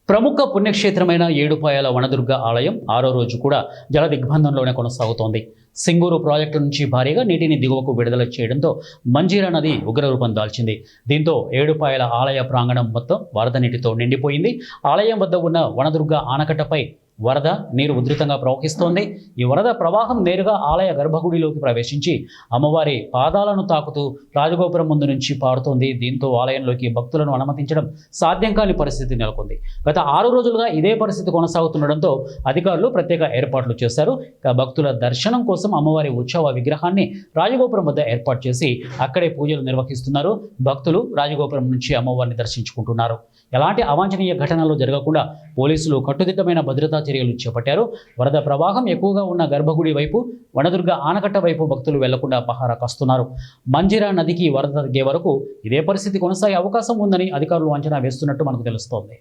ప్రముఖ పుణ్యక్షేత్రమైన ఏడుపాయల వనదుర్గ ఆలయం 6వ రోజు కూడా జల దిగ్బంధంలోనే కొనసాగుతోంది. సింగూరు ప్రాజెక్టు నుంచి భారీగా నీటిని దిగువకు విడుదల చేయడంతో మంజీరా నది ఉగ్రరూపం దాల్చింది. దీంతో ఏడుపాయల ఆలయ ప్రాంగణం మొత్తం వరద నీటితో నిండిపోయింది. ఆలయం వద్ద ఉన్న వనదుర్గ ఆనకట్టపై వరద నీరు ఉధృతంగా ప్రవహిస్తోంది. ఈ వరద ప్రవాహం నేరుగా ఆలయ గర్భగుడిలోకి ప్రవేశించి అమ్మవారి పాదాలను తాకుతూ రాజగోపురం ముందు నుంచి పారుతోంది. దీంతో ఆలయంలోకి భక్తులను అనుమతించడం సాధ్యం కాని పరిస్థితి నెలకొంది. గత 6 రోజులుగా ఇదే పరిస్థితి కొనసాగుతుండడంతో అధికారులు ప్రత్యేక ఏర్పాట్లు చేశారు. ఇక భక్తుల దర్శనం కోసం అమ్మవారి ఉత్సవ విగ్రహాన్ని రాజగోపురం వద్ద ఏర్పాటు చేసి అక్కడే పూజలు నిర్వహిస్తున్నారు. భక్తులు రాజగోపురం నుంచి అమ్మవారిని దర్శించుకుంటున్నారు. ఎలాంటి అవాంఛనీయ ఘటనలు జరగకుండా పోలీసులు కట్టుదిట్టమైన భద్రతా చర్యలు చేపట్టారు. వరద ప్రవాహం ఎక్కువగా ఉన్న గర్భగుడి వైపు, వనదుర్గ ఆనకట్ట వైపు భక్తులు వెళ్లకుండా పహారా కాస్తున్నారు. మంజీరా నదికి వరద తగ్గే వరకు ఇదే పరిస్థితి కొనసాగే అవకాశం ఉందని అధికారులు అంచనా వేస్తున్నట్టు మనకు తెలుస్తోంది.